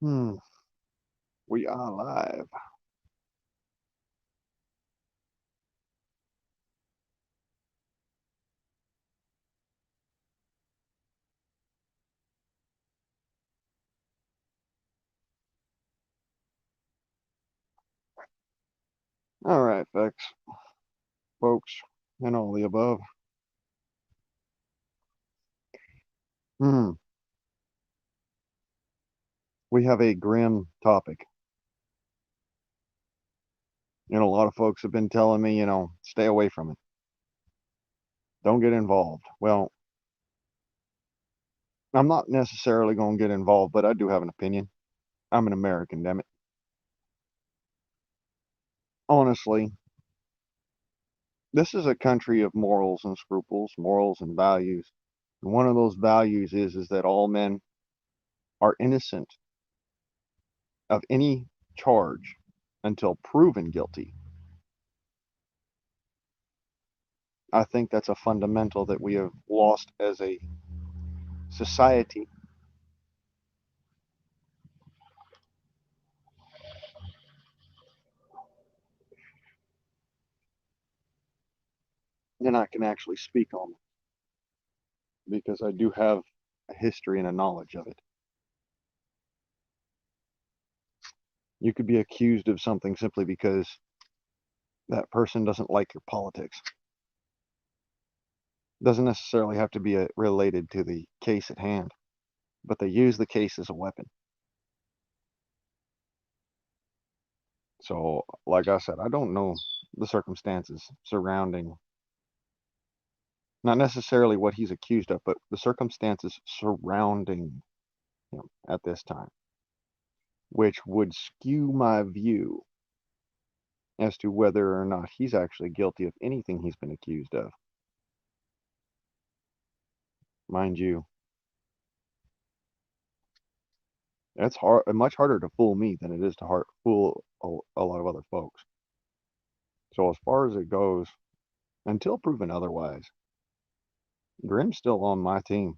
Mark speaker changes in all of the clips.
Speaker 1: Hmm. We are live. All right, folks, and all the above. Hmm. We have a grim topic, and a lot of folks have been telling me, stay away from it. Don't get involved. Well, I'm not necessarily going to get involved, but I do have an opinion. I'm an American, damn it. Honestly, this is a country of morals and scruples, morals and values. And one of those values is that all men are innocent of any charge until proven guilty. I think that's a fundamental that we have lost as a society. And I can actually speak on it because I do have a history and a knowledge of it. You could be accused of something simply because that person doesn't like your politics. Doesn't necessarily have to be related to the case at hand, but they use the case as a weapon. So, like I said, I don't know the circumstances surrounding, not necessarily what he's accused of, but the circumstances surrounding him at this time, which would skew my view as to whether or not he's actually guilty of anything he's been accused of. Mind you, it's much harder to fool me than it is to fool a lot of other folks. So as far as it goes, until proven otherwise, Grim's still on my team.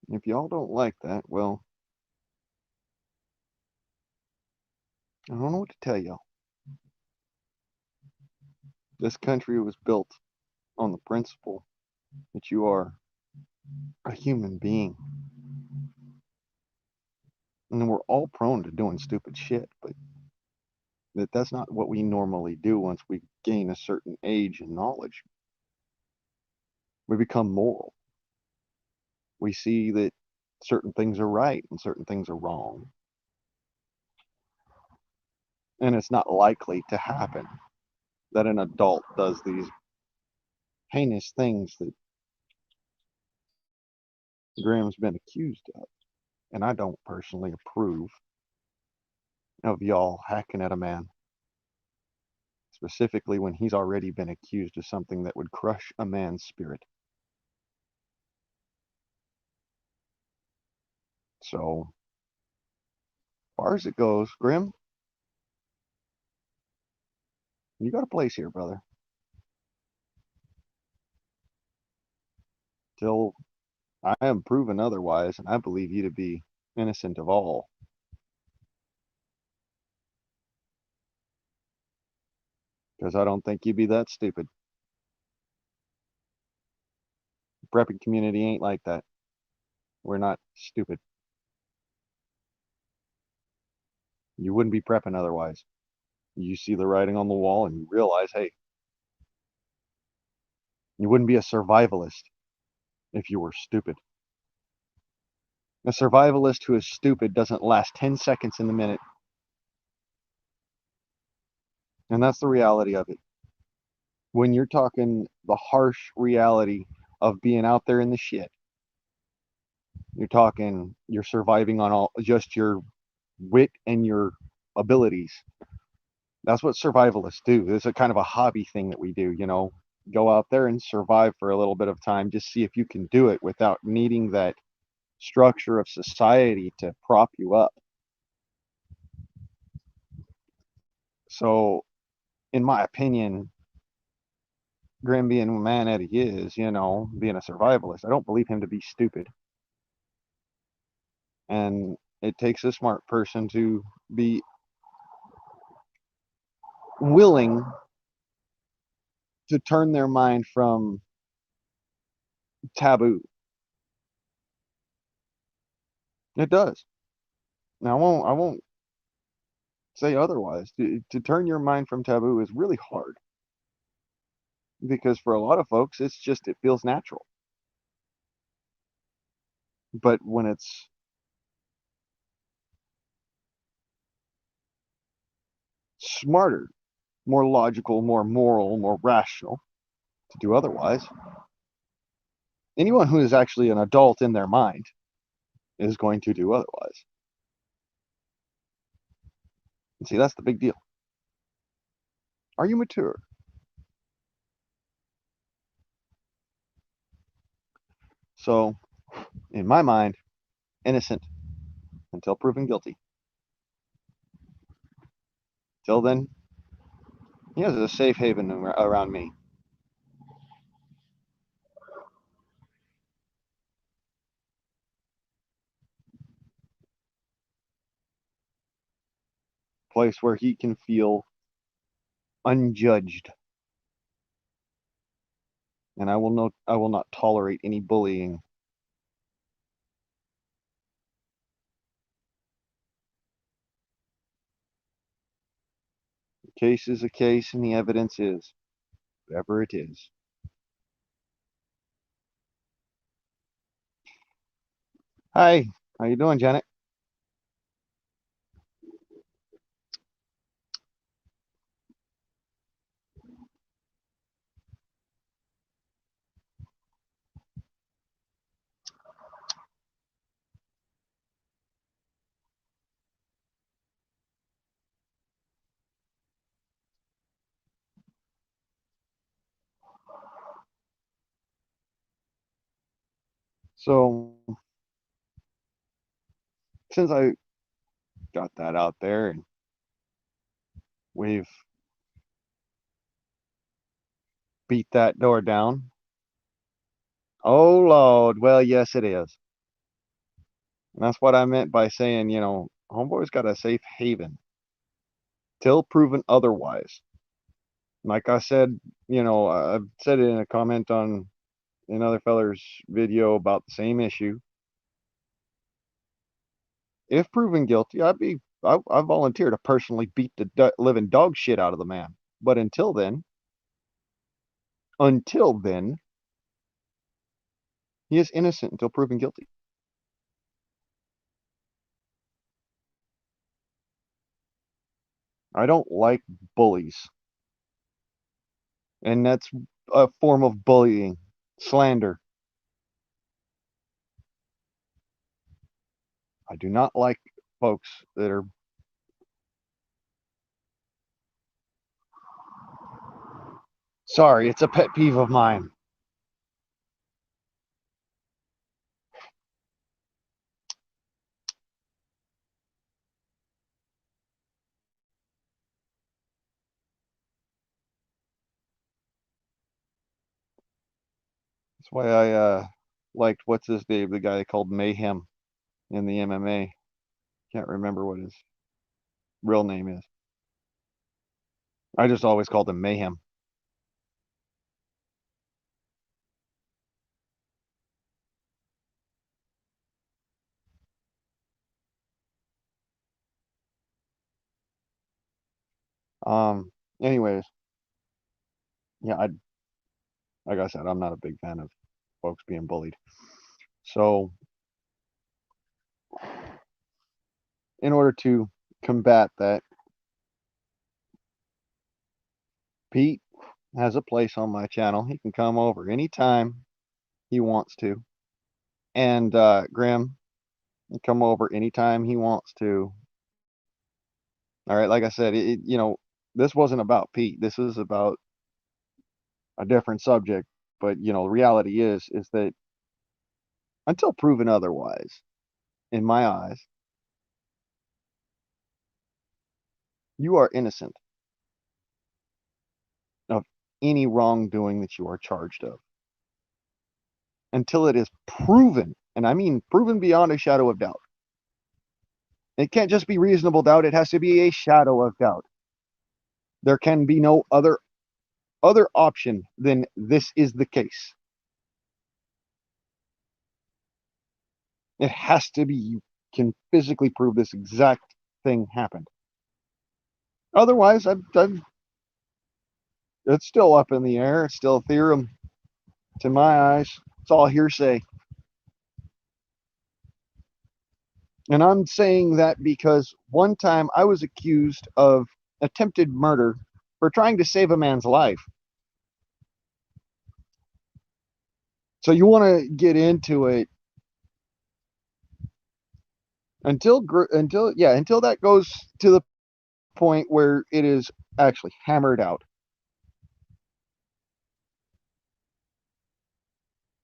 Speaker 1: If y'all don't like that, well, I don't know what to tell y'all. This country was built on the principle that you are a human being. And we're all prone to doing stupid shit, but that's not what we normally do once we gain a certain age and knowledge. We become moral. We see that certain things are right and certain things are wrong. And it's not likely to happen that an adult does these heinous things that Graham's been accused of. And I don't personally approve of y'all hacking at a man, specifically when he's already been accused of something that would crush a man's spirit. So, as far as it goes, Grim, you got a place here, brother. Till I am proven otherwise, and I believe you to be innocent of all. Because I don't think you'd be that stupid. The prepping community ain't like that. We're not stupid. You wouldn't be prepping otherwise. You see the writing on the wall and you realize, hey, you wouldn't be a survivalist if you were stupid. A survivalist who is stupid doesn't last 10 seconds in the minute. And that's the reality of it. When you're talking the harsh reality of being out there in the shit, you're talking you're surviving on all just your wit and your abilities. That's what survivalists do. It's a kind of a hobby thing that we do. Go out there and survive for a little bit of time, just see if you can do it without needing that structure of society to prop you up. So, in my opinion, Grim being the man that he is, being a survivalist, I don't believe him to be stupid. And it takes a smart person to be willing to turn their mind from taboo. It does. Now, I won't say otherwise. To turn your mind from taboo is really hard because for a lot of folks, it feels natural. But when it's smarter, more logical, more moral, more rational to do otherwise, anyone who is actually an adult in their mind is going to do otherwise. And see, that's the big deal. Are you mature? So, in my mind, innocent until proven guilty. Till then, he has a safe haven around me. Place where he can feel unjudged. And I will not tolerate any bullying. The case is a case and the evidence is whatever it is. Hi, how you doing, Janet? So, since I got that out there and we've beat that door down. Oh Lord, well yes it is. And that's what I meant by saying, homeboy's got a safe haven till proven otherwise. Like I said, I've said it in a comment on another feller's video about the same issue. If proven guilty, I volunteer to personally beat the living dog shit out of the man. But until then, he is innocent until proven guilty. I don't like bullies, and that's a form of bullying, slander. I do not like folks that are. Sorry, it's a pet peeve of mine. That's why I liked what's his name, the guy called Mayhem in the MMA. Can't remember what his real name is. I just always called him Mayhem. Um. Anyways, yeah, like I said, I'm not a big fan of folks being bullied. So, in order to combat that, Pete has a place on my channel. He can come over anytime he wants to, and Grim can come over anytime he wants to. All right, like I said, this wasn't about Pete. This is about a different subject. But the reality is that until proven otherwise, in my eyes, you are innocent. any wrongdoing that you are charged of until it is proven, and I mean proven beyond a shadow of doubt. It can't just be reasonable doubt, it has to be a shadow of doubt. There can be no other option than this is the case. It has to be, you can physically prove this exact thing happened. Otherwise, it's still up in the air. It's still a theorem to my eyes. It's all hearsay. And I'm saying that because one time I was accused of attempted murder for trying to save a man's life. So you want to get into it until that goes to the point where it is actually hammered out.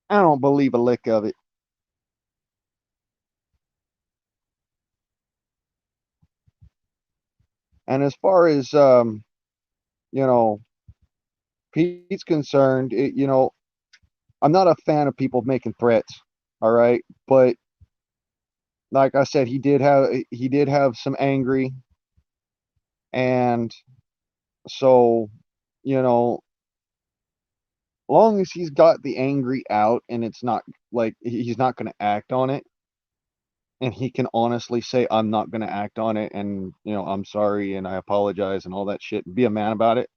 Speaker 1: I don't believe a lick of it. And as far as you know, Pete's concerned, I'm not a fan of people making threats. All right, but like I said, he did have some angry, and so you know, long as he's got the angry out, and it's not like he's not going to act on it, and he can honestly say, "I'm not going to act on it," and I'm sorry, and I apologize, and all that shit, and be a man about it.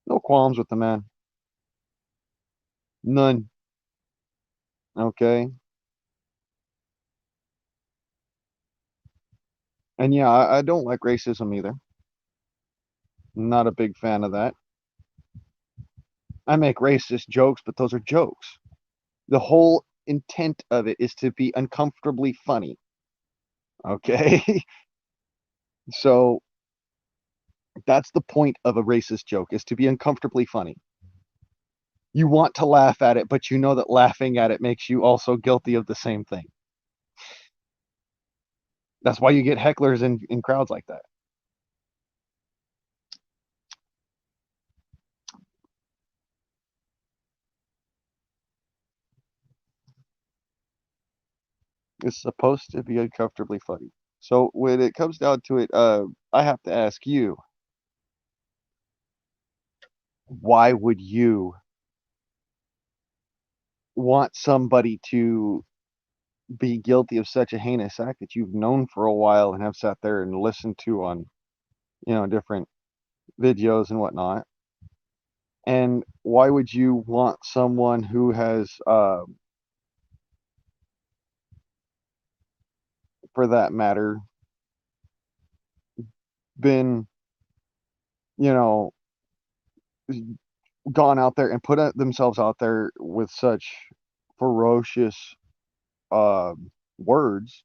Speaker 1: No qualms with the man, none. Okay, and yeah, I don't like racism either. Not a big fan of that. I make racist jokes, but those are jokes. The whole intent of it is to be uncomfortably funny. Okay? So that's the point of a racist joke, is to be uncomfortably funny. You want to laugh at it, but you know that laughing at it makes you also guilty of the same thing. That's why you get hecklers in crowds like that. It's supposed to be uncomfortably funny. So when it comes down to it, I have to ask you, why would you want somebody to be guilty of such a heinous act that you've known for a while and have sat there and listened to on, different videos and whatnot? And why would you want someone who has, for that matter, been, you know, gone out there and put themselves out there with such ferocious uh, words?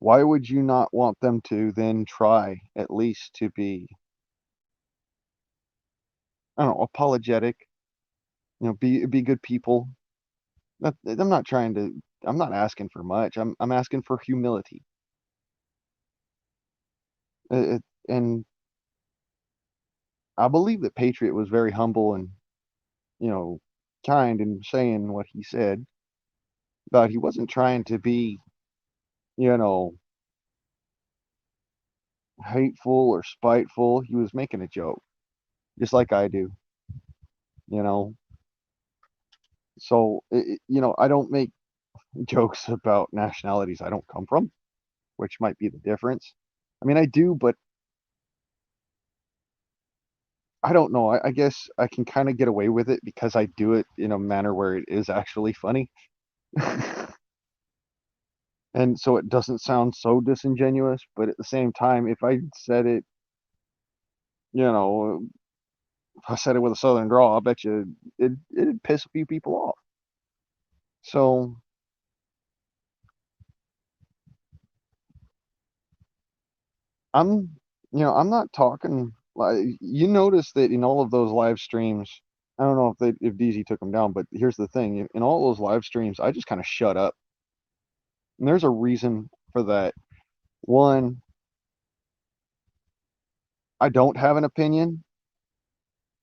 Speaker 1: Why would you not want them to then try at least to be, I don't know, apologetic? Be good people. I'm not trying to. I'm not asking for much. I'm asking for humility. And I believe that Patriot was very humble and you know kind in saying what he said, but he wasn't trying to be you know hateful or spiteful. He was making a joke, just like I do. You know, so I don't make jokes about nationalities I don't come from, which might be the difference. I mean, I do, but I don't know. I guess I can kind of get away with it because I do it in a manner where it is actually funny. And so it doesn't sound so disingenuous, but at the same time, if I said it, you know, if I said it with a southern drawl, I bet you it'd piss a few people off. So I'm, I'm not talking like you notice that in all of those live streams. I don't know if DZ took them down, but here's the thing: in all those live streams, I just kind of shut up, and there's a reason for that. One, I don't have an opinion,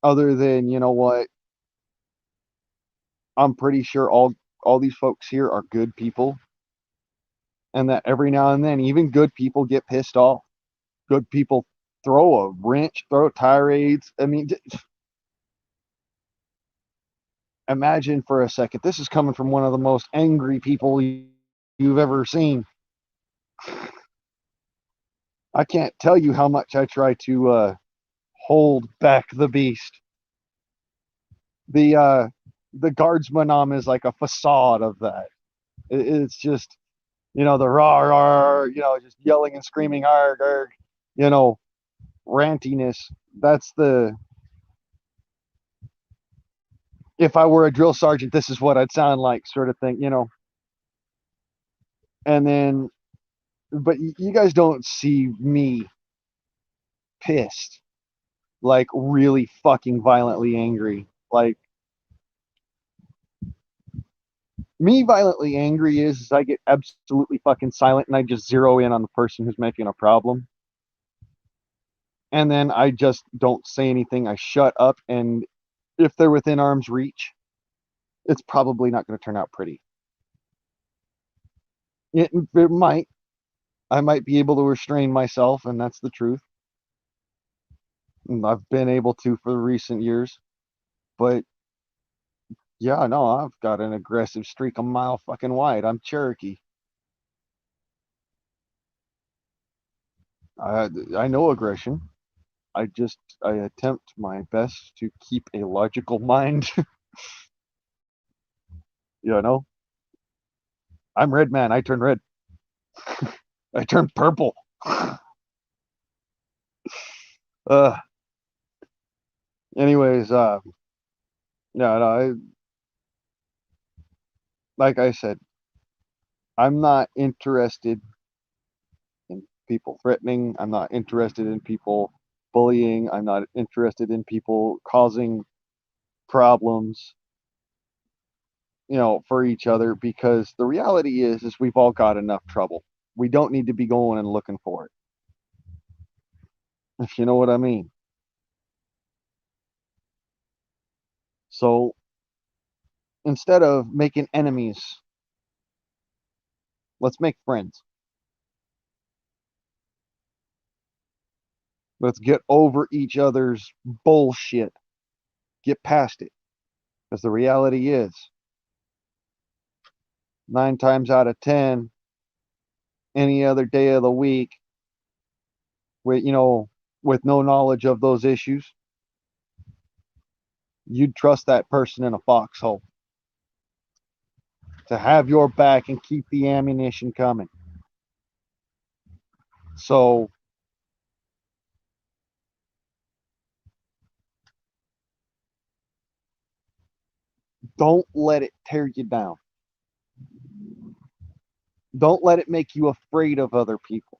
Speaker 1: other than, you know what, I'm pretty sure all these folks here are good people, and that every now and then even good people get pissed off. Good people throw a wrench, throw tirades. I mean, imagine for a second. This is coming from one of the most angry people you've ever seen. I can't tell you how much I try to hold back the beast. The uh, the guardsman is like a facade of that. It's just, the rah rah, just yelling and screaming, arg arg, you know, rantiness. That's the if I were a drill sergeant, this is what I'd sound like, sort of thing. And then, but you guys don't see me pissed, like really fucking violently angry. Like, me violently angry is I get absolutely fucking silent and I just zero in on the person who's making a problem. And then I just don't say anything. I shut up. And if they're within arm's reach, it's probably not going to turn out pretty. It might. I might be able to restrain myself, and that's the truth. And I've been able to for recent years. But yeah, no, I've got an aggressive streak a mile fucking wide. I'm Cherokee. I know aggression. I attempt my best to keep a logical mind. you know, I'm red man. I turn red. I turn purple. uh, anyways, yeah, no, like I said, I'm not interested in people threatening. I'm not interested in people bullying. I'm not interested in people causing problems, for each other, because the reality is we've all got enough trouble. We don't need to be going and looking for it, if you know what I mean. So instead of making enemies, let's make friends. Let's get over each other's bullshit. Get past it. Because the reality is, 9 times out of 10, any other day of the week, with no knowledge of those issues, you'd trust that person in a foxhole to have your back and keep the ammunition coming. So don't let it tear you down. Don't let it make you afraid of other people,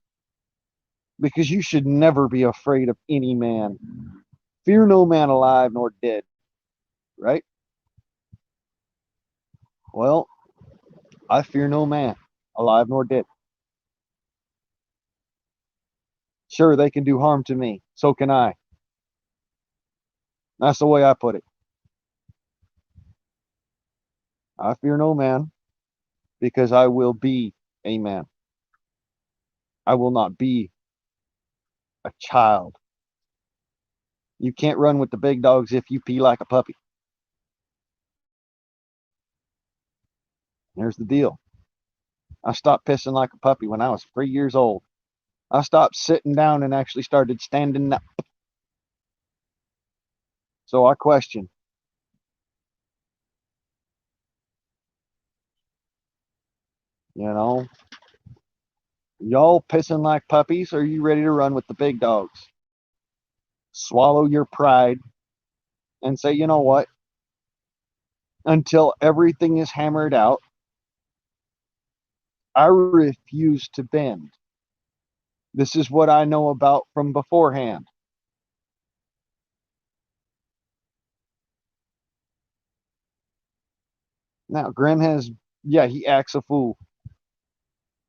Speaker 1: because you should never be afraid of any man. Fear no man alive nor dead, right? Well, I fear no man alive nor dead. Sure, they can do harm to me. So can I. That's the way I put it. I fear no man because I will be a man. I will not be a child. You can't run with the big dogs if you pee like a puppy. Here's the deal. I stopped pissing like a puppy when I was 3 years old. I stopped sitting down and actually started standing up. So I question, you know, y'all pissing like puppies, or are you ready to run with the big dogs? Swallow your pride and say, you know what? Until everything is hammered out, I refuse to bend. This is what I know about from beforehand. Now, Grim has, yeah, he acts a fool,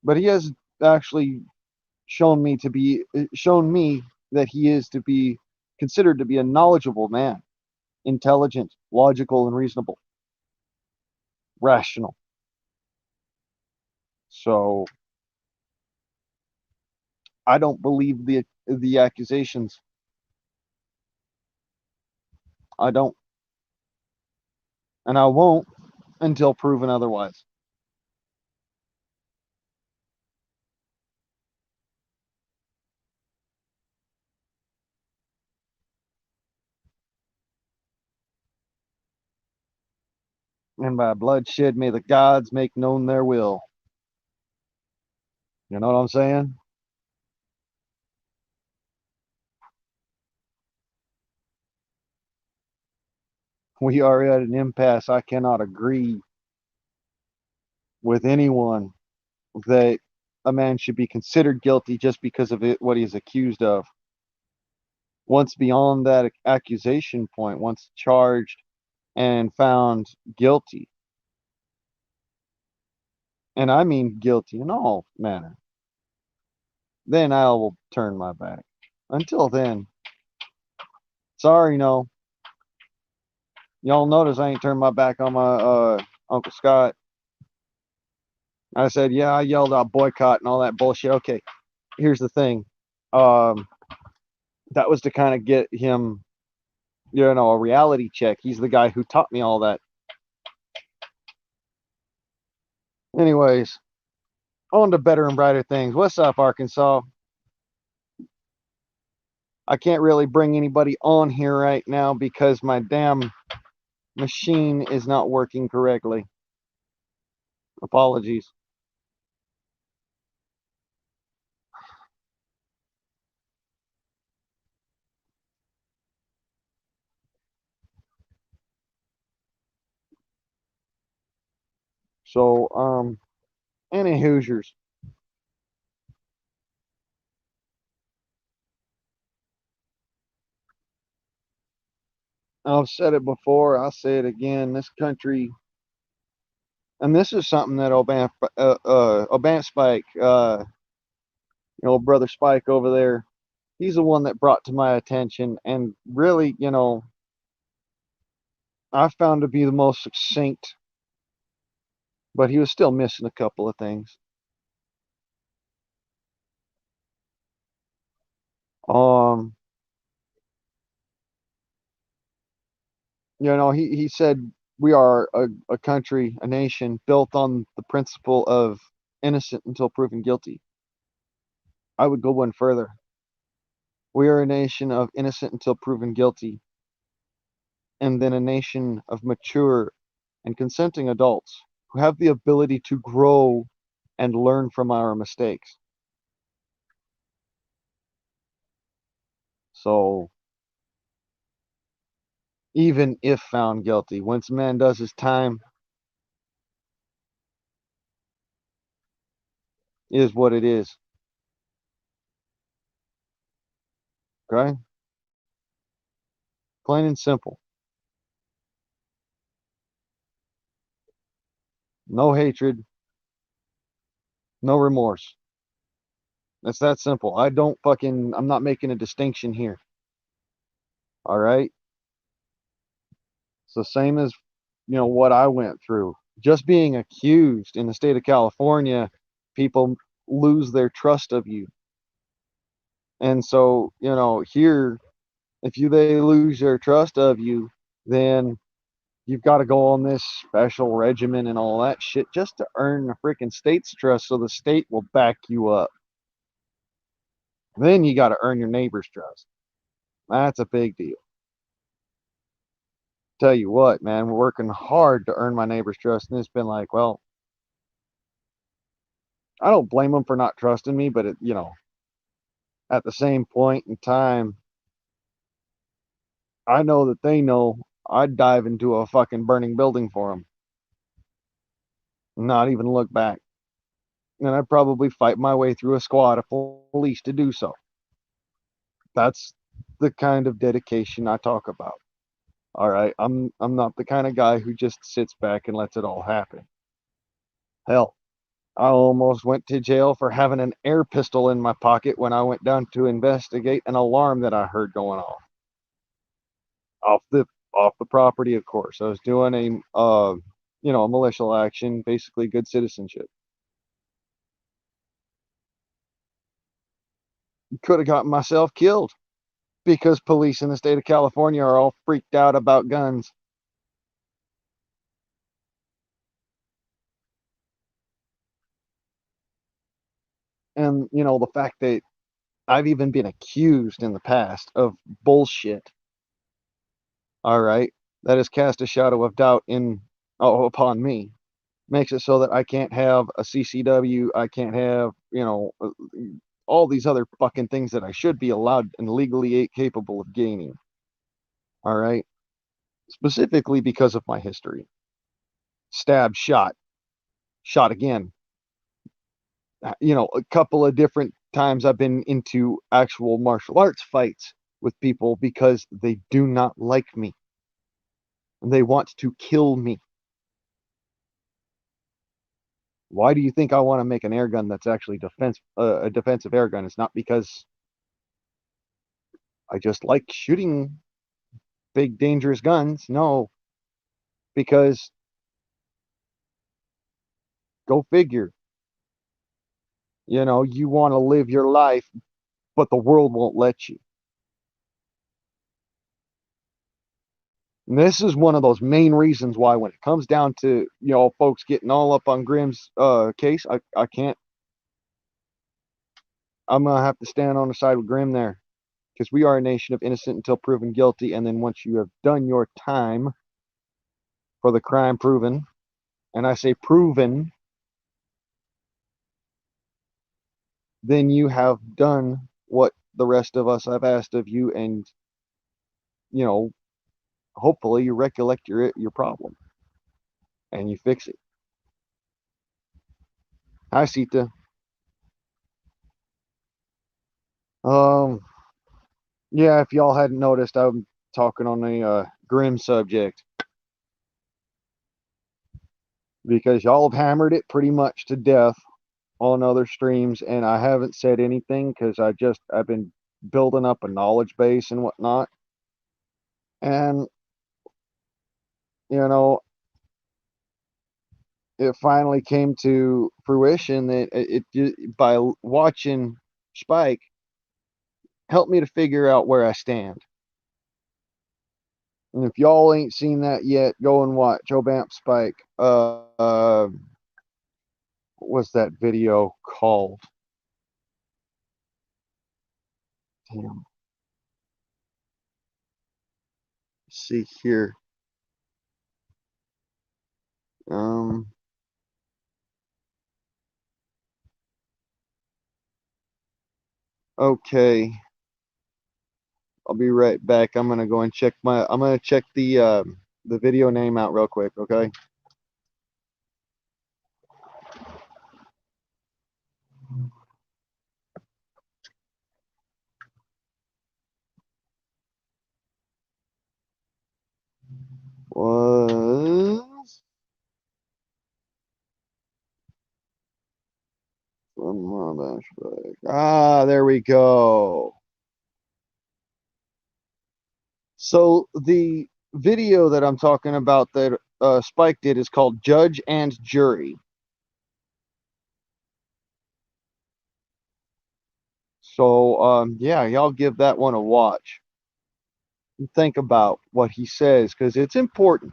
Speaker 1: but he has actually shown me that he is to be considered to be a knowledgeable man. intelligent, logical, and reasonable, rational. So I don't believe the accusations. I don't, and I won't until proven otherwise. And by bloodshed may the gods make known their will. You know what I'm saying? We are at an impasse. I cannot agree with anyone that a man should be considered guilty just because of it, what he is accused of. Once beyond that accusation point, once charged and found guilty, and I mean guilty in all manner, then I will turn my back. Until then, sorry, no. Y'all notice I ain't turned my back on my Uncle Scott. I said, yeah, I yelled out boycott and all that bullshit. Okay, here's the thing. Um, that was to kind of get him, a reality check. He's the guy who taught me all that. Anyways, on to better and brighter things. What's up, Arkansas? I can't really bring anybody on here right now because my damn machine is not working correctly. Apologies. So, any Hoosiers. I've said it before. I'll say it again. This country, and this is something that Obama Spike, brother Spike over there, he's the one that brought to my attention, and really, I found to be the most succinct, but he was still missing a couple of things. Um, he said we are a country, a nation built on the principle of innocent until proven guilty. I would go one further. We are a nation of innocent until proven guilty, and then a nation of mature and consenting adults who have the ability to grow and learn from our mistakes. So, even if found guilty, once a man does his time, is what it is. Okay? Plain and simple. No hatred, no remorse. It's that simple. I'm not making a distinction here. All right? So, same as, what I went through. Just being accused in the state of California, people lose their trust of you. And so, here, if they lose their trust of you, then you've got to go on this special regimen and all that shit just to earn the freaking state's trust so the state will back you up. Then you got to earn your neighbor's trust. That's a big deal. Tell you what, man, we're working hard to earn my neighbor's trust, and it's been like, well, I don't blame them for not trusting me, but at the same point in time, I know that they know I'd dive into a fucking burning building for them, not even look back. And I'd probably fight my way through a squad of police to do so. That's the kind of dedication I talk about. All right, I'm not the kind of guy who just sits back and lets it all happen. Hell, I almost went to jail for having an air pistol in my pocket when I went down to investigate an alarm that I heard going off the off the property, of course. I was doing a militia action, basically good citizenship. Could have gotten myself killed because police in the state of California are all freaked out about guns. And, the fact that I've even been accused in the past of bullshit, all right, that has cast a shadow of doubt upon me. Makes it so that I can't have a CCW, I can't have, all these other fucking things that I should be allowed and legally capable of gaining. All right. Specifically because of my history. Stabbed, shot again. A couple of different times I've been into actual martial arts fights with people because they do not like me. And they want to kill me. Why do you think I want to make an air gun that's actually a defensive air gun? It's not because I just like shooting big dangerous guns. No, because go figure. You want to live your life, but the world won't let you. And this is one of those main reasons why, when it comes down to folks getting all up on Grimm's case, I can't. I'm gonna have to stand on the side with Grimm there, because we are a nation of innocent until proven guilty, and then once you have done your time for the crime proven, and I say proven, then you have done what the rest of us have asked of you, and you know hopefully you recollect your problem and you fix it. Hi, Sita. Um, yeah, if y'all hadn't noticed, I'm talking on a grim subject because y'all have hammered it pretty much to death on other streams, and I haven't said anything because I've been building up a knowledge base and whatnot, and you know it finally came to fruition that by watching Spike helped me to figure out where I stand. And if y'all ain't seen that yet, go and watch Obamp Spike. What was that video called? Damn. Let's see here. Um. Okay. I'll be right back. I'm gonna go and check I'm gonna check the video name out real quick. Okay. Was there we go. So the video that I'm talking about that Spike did is called Judge and Jury. So yeah, y'all give that one a watch and think about what he says because it's important.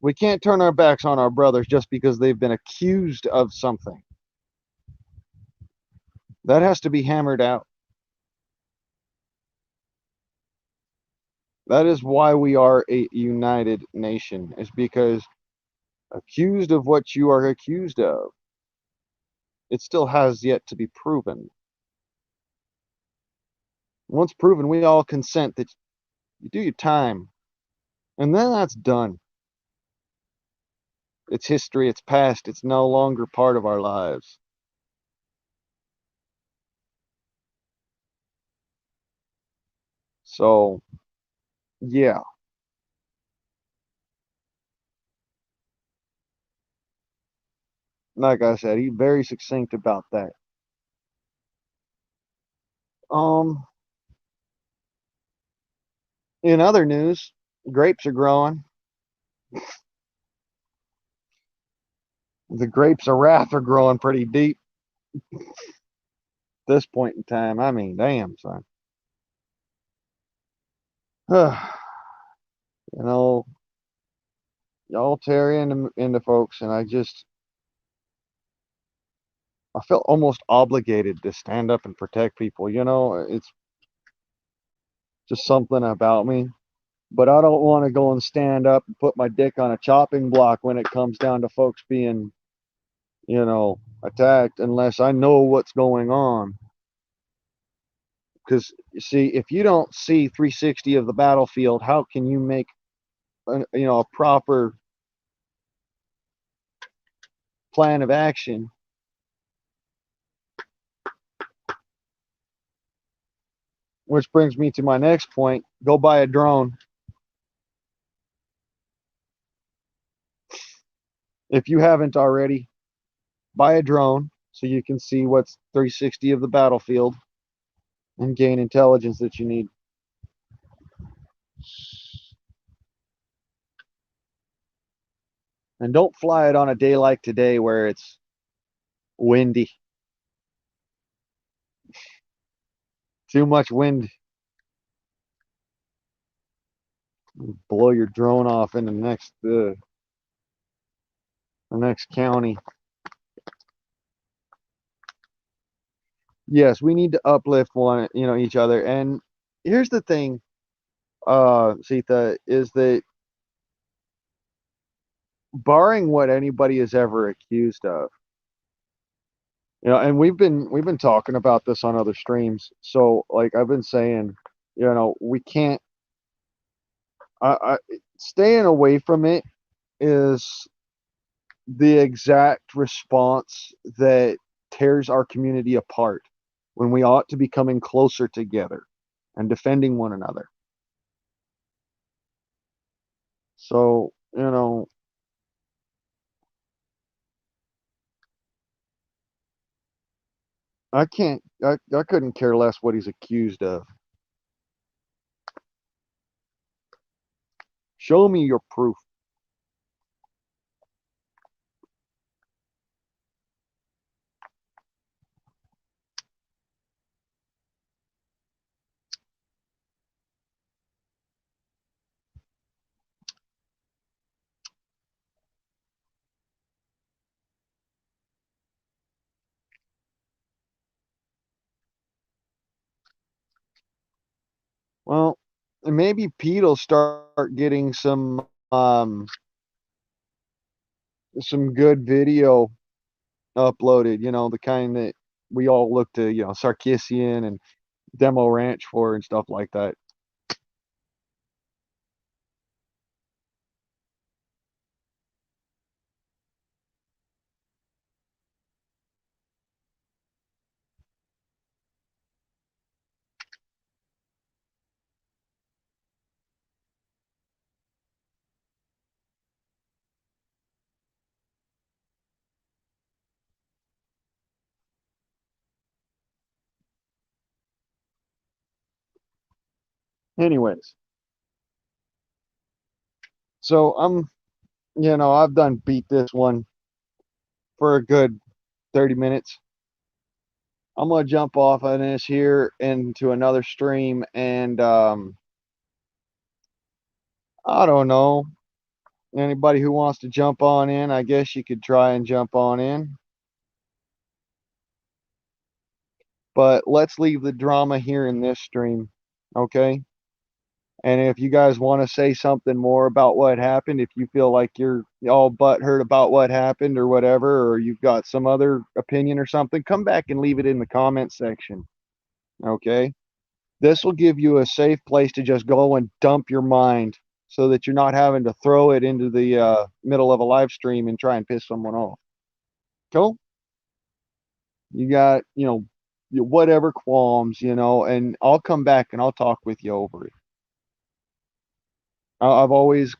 Speaker 1: We can't turn our backs on our brothers just because they've been accused of something. That has to be hammered out. That is why we are a united nation, is because accused of what you are accused of, it still has yet to be proven. Once proven, we all consent that you do your time, and then that's done. It's history, it's past, it's no longer part of our lives. So, yeah, like I said, he's very succinct about that. Um, in other news, grapes are growing. The grapes of wrath are growing pretty deep at this point in time. I mean, damn, son. You know, y'all tear into folks, and I felt almost obligated to stand up and protect people. It's just something about me. But I don't want to go and stand up and put my dick on a chopping block when it comes down to folks being, attacked unless I know what's going on. Because you see, if you don't see 360 of the battlefield, how can you make a proper plan of action? Which brings me to my next point: go buy a drone. If you haven't already, buy a drone so you can see what's 360 of the battlefield and gain intelligence that you need. And don't fly it on a day like today where it's windy. Too much wind. Blow your drone off in the next county. Yes, we need to uplift each other. And here's the thing, Sita, is that barring what anybody is ever accused of, and we've been talking about this on other streams. So like I've been saying, we can't. I staying away from it is the exact response that tears our community apart when we ought to be coming closer together and defending one another. So, I couldn't care less what he's accused of. Show me your proof. Well, maybe Pete'll start getting some good video uploaded, the kind that we all look to, Sarkisian and Demo Ranch for and stuff like that. Anyways, so I've done beat this one for a good 30 minutes. I'm gonna jump off of this here into another stream, and I don't know. Anybody who wants to jump on in, I guess you could try and jump on in. But let's leave the drama here in this stream, okay? And if you guys want to say something more about what happened, if you feel like you're all butthurt about what happened or whatever, or you've got some other opinion or something, come back and leave it in the comment section, okay? This will give you a safe place to just go and dump your mind so that you're not having to throw it into the middle of a live stream and try and piss someone off. Cool? You got, whatever qualms, and I'll come back and I'll talk with you over it. I always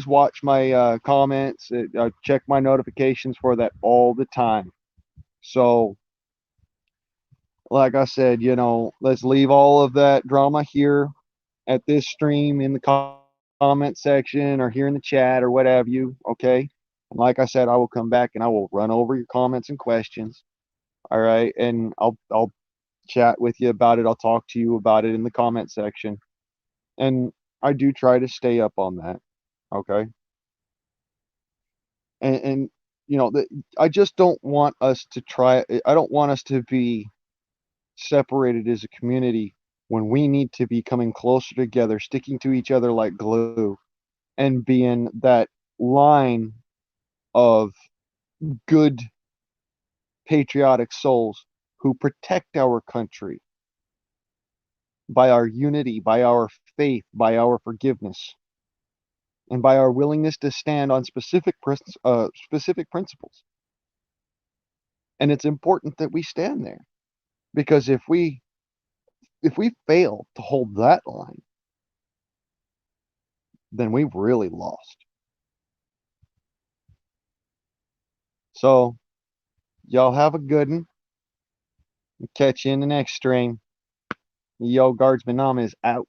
Speaker 1: watch my comments. I check my notifications for that all the time. So, like I said, let's leave all of that drama here at this stream in the comment section or here in the chat or what have you. Okay. And like I said, I will come back and I will run over your comments and questions. All right. And I'll chat with you about it. I'll talk to you about it in the comment section. And I do try to stay up on that. Okay. And you know, I just don't want us to try, I don't want us to be separated as a community when we need to be coming closer together, sticking to each other like glue, and being that line of good patriotic souls who protect our country by our unity, by our faith, by our forgiveness, and by our willingness to stand on specific principles. And it's important that we stand there because if we fail to hold that line, then we've really lost. So y'all have a good one. Catch you in the next stream. Yo, Guardsman Nam is out.